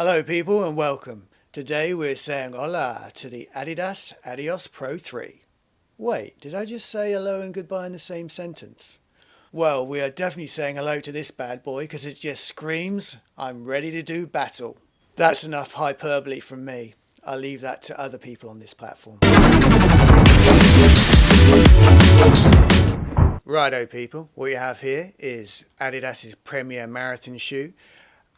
Hello people and welcome. Today we're saying hola to the Adidas Adios Pro 3. Wait, did I just say hello and goodbye in the same sentence? Well, we are definitely saying hello to this bad boy because it just screams, I'm ready to do battle. That's enough hyperbole from me. I'll leave that to other people on this platform. Righto people, what you have here is Adidas's premier marathon shoe.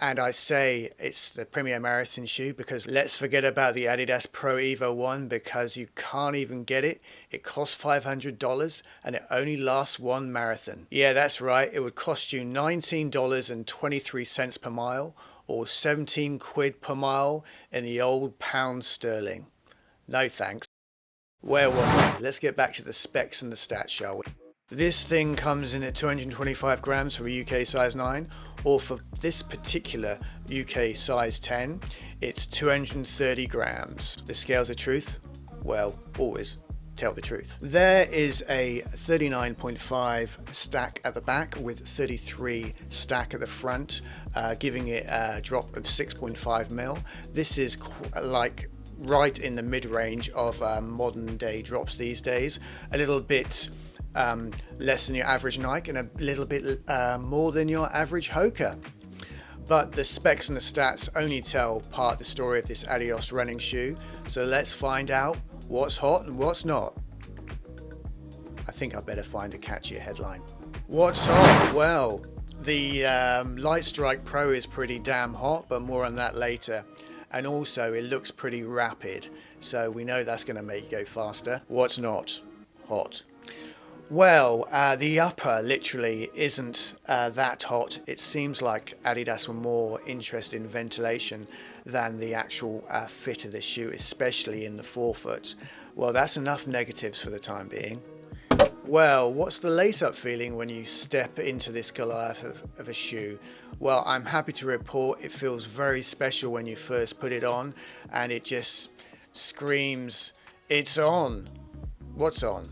And I say it's the premier marathon shoe because let's forget about the Adidas Pro Evo 1 because you can't even get it. It costs $500 and it only lasts one marathon. Yeah, that's right. It would cost you $19.23 per mile or 17 quid per mile in the old pound sterling. No thanks. Where was I? Let's get back to the specs and the stats, shall we? This thing comes in at 225 grams for a UK size 9, or for this particular UK size 10, it's 230 grams. The scales of truth? Well, always tell the truth. There is a 39.5 stack at the back with 33 stack at the front, giving it a drop of 6.5 mil. This is like right in the mid-range of modern day drops these days. A little bit less than your average Nike and a little bit more than your average HOLA. But the specs and the stats only tell part of the story of this Adios running shoe. So let's find out what's hot and what's not. I think I better find a catchier headline. What's hot? Well, the Light Strike Pro is pretty damn hot, but more on that later. And also it looks pretty rapid, so we know that's going to make you go faster. What's not hot? Well, the upper literally isn't that hot. It seems like Adidas were more interested in ventilation than the actual fit of the shoe, especially in the forefoot. Well, that's enough negatives for the time being. Well, what's the lace-up feeling when you step into this Goliath of a shoe? Well, I'm happy to report it feels very special when you first put it on, and it just screams, it's on. What's on?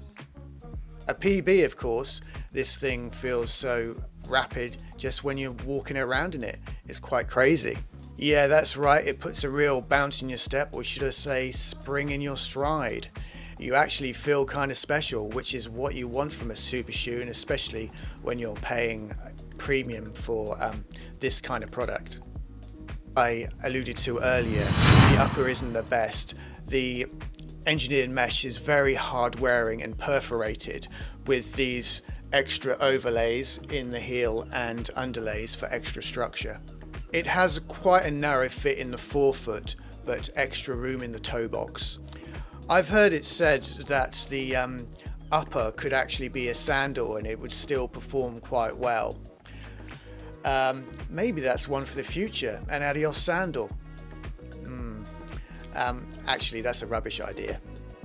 A PB, of course. This thing feels so rapid just when you're walking around in it. It's quite crazy. Yeah, that's right. It puts a real bounce in your step, or should I say spring in your stride. You actually feel kind of special, which is what you want from a super shoe, and especially when you're paying premium for this kind of product. I alluded to earlier, the upper isn't the best. The engineered mesh is very hard wearing and perforated with these extra overlays in the heel and underlays for extra structure. It has quite a narrow fit in the forefoot, but extra room in the toe box. I've heard it said that the upper could actually be a sandal and it would still perform quite well. Maybe that's one for the future, an Adios sandal. Actually, that's a rubbish idea.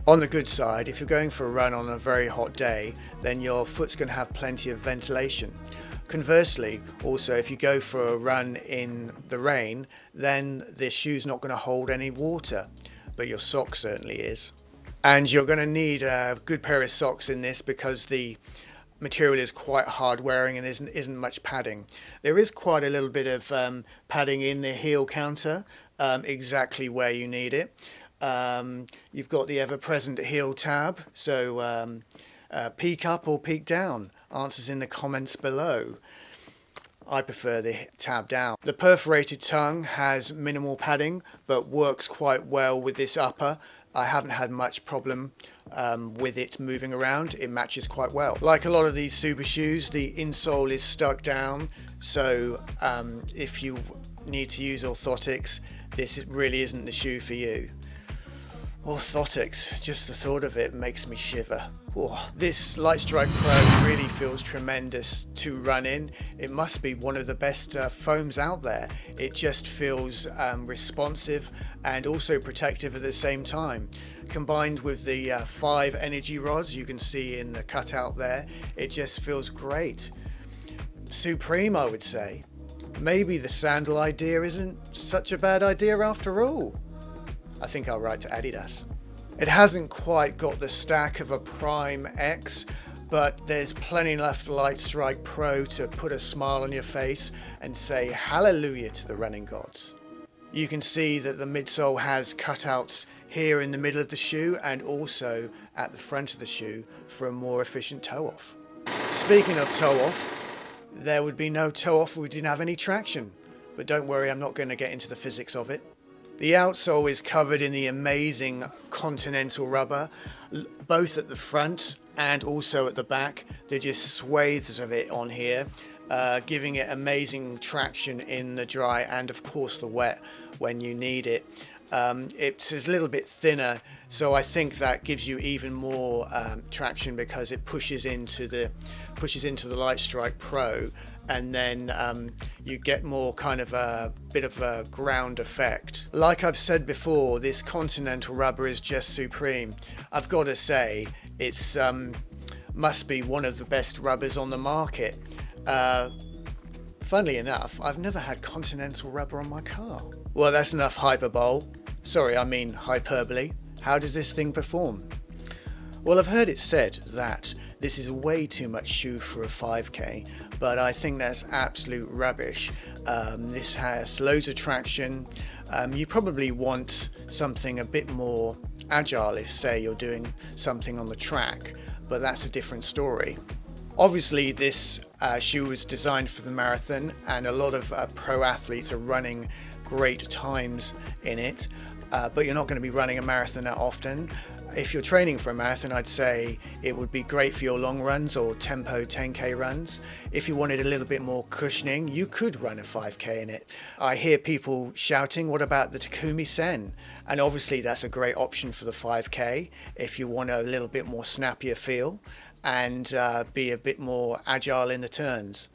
On the good side, if you're going for a run on a very hot day, then your foot's going to have plenty of ventilation. Conversely, also, if you go for a run in the rain, then the shoe's not going to hold any water, but your sock certainly is. And you're going to need a good pair of socks in this because the material is quite hard wearing and isn't much padding. There is quite a little bit of padding in the heel counter, exactly where you need it. You've got the ever-present heel tab, so peek up or peek down. Answers in the comments below. I prefer the tab down. The perforated tongue has minimal padding but works quite well with this upper. I haven't had much problem with it moving around. It matches quite well. Like a lot of these super shoes, the insole is stuck down, so if you need to use orthotics, this really isn't the shoe for you. Orthotics, just the thought of it makes me shiver. Oh, this Light Strike Pro really feels tremendous to run in. It must be one of the best foams out there. It just feels responsive and also protective at the same time. Combined with the 5 energy rods you can see in the cutout there, it just feels great. Supreme, I would say. Maybe the sandal idea isn't such a bad idea after all. I think I'll write to Adidas. It hasn't quite got the stack of a Prime X, but there's plenty left Light Strike Pro to put a smile on your face and say hallelujah to the running gods. You can see that the midsole has cutouts here in the middle of the shoe and also at the front of the shoe for a more efficient toe off. Speaking of toe off, there would be no toe off if we didn't have any traction. But don't worry, I'm not going to get into the physics of it. The outsole is covered in the amazing Continental rubber, both at the front and also at the back. They're just swathes of it on here, giving it amazing traction in the dry and of course the wet when you need it. It's a little bit thinner, so I think that gives you even more traction because it pushes into the Light Strike Pro, and then you get more kind of a bit of a ground effect. Like I've said before, this Continental rubber is just supreme. I've got to say, it's must be one of the best rubbers on the market. Funnily enough, I've never had Continental rubber on my car. Well, that's enough hyperbole. Sorry, I mean hyperbole. How does this thing perform? Well, I've heard it said that this is way too much shoe for a 5K, but I think that's absolute rubbish. This has loads of traction. You probably want something a bit more agile if, say, you're doing something on the track, but that's a different story. Obviously, this shoe was designed for the marathon, and a lot of pro athletes are running great times in it, but you're not going to be running a marathon that often. If you're training for a marathon, I'd say it would be great for your long runs or tempo 10k runs. If you wanted a little bit more cushioning, you could run a 5k in it. I hear people shouting, what about the Takumi Sen? And obviously that's a great option for the 5k if you want a little bit more snappier feel and be a bit more agile in the turns.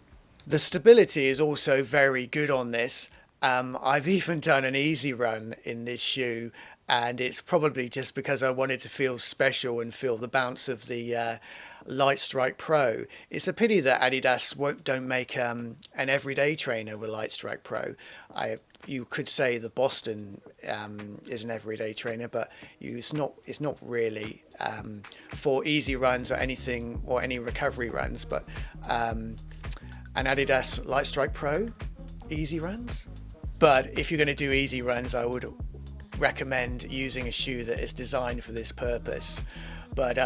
The stability is also very good on this. I've even done an easy run in this shoe, and it's probably just because I wanted to feel special and feel the bounce of the Light Strike Pro. It's a pity that Adidas don't make an everyday trainer with Light Strike Pro. You could say the Boston is an everyday trainer, but it's not really for easy runs or anything, or any recovery runs. But an Adidas Light Strike Pro, easy runs. But if you're going to do easy runs, I would recommend using a shoe that is designed for this purpose. But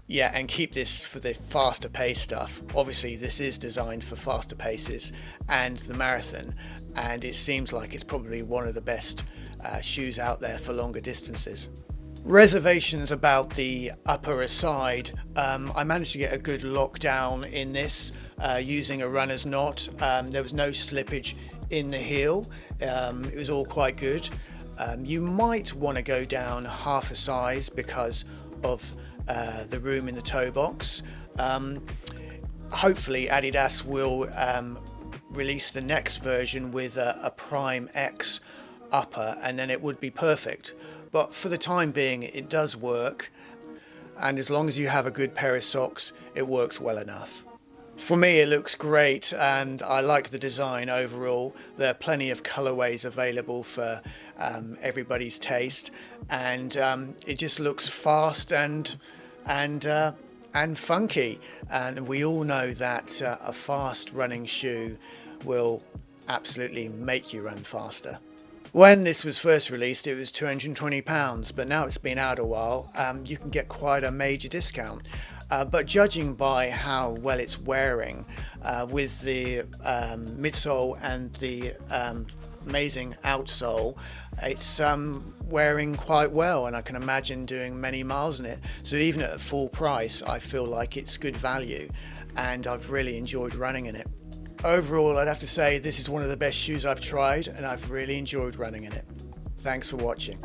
yeah, and keep this for the faster pace stuff. Obviously this is designed for faster paces and the marathon, and it seems like it's probably one of the best shoes out there for longer distances. Reservations about the upper aside. I managed to get a good lockdown in this using a runner's knot. There was no slippage in the heel. It was all quite good. You might want to go down half a size because of the room in the toe box. Hopefully Adidas will release the next version with a Prime X upper, and then it would be perfect. But for the time being, it does work, and as long as you have a good pair of socks, it works well enough. For me, it looks great, and I like the design overall. There are plenty of colorways available for everybody's taste, and it just looks fast and funky. And we all know that a fast running shoe will absolutely make you run faster. When this was first released, it was £220, but now it's been out a while. You can get quite a major discount. But judging by how well it's wearing, with the midsole and the amazing outsole, it's wearing quite well, and I can imagine doing many miles in it. So even at a full price, I feel like it's good value, and I've really enjoyed running in it. Overall, I'd have to say this is one of the best shoes I've tried, and I've really enjoyed running in it. Thanks for watching.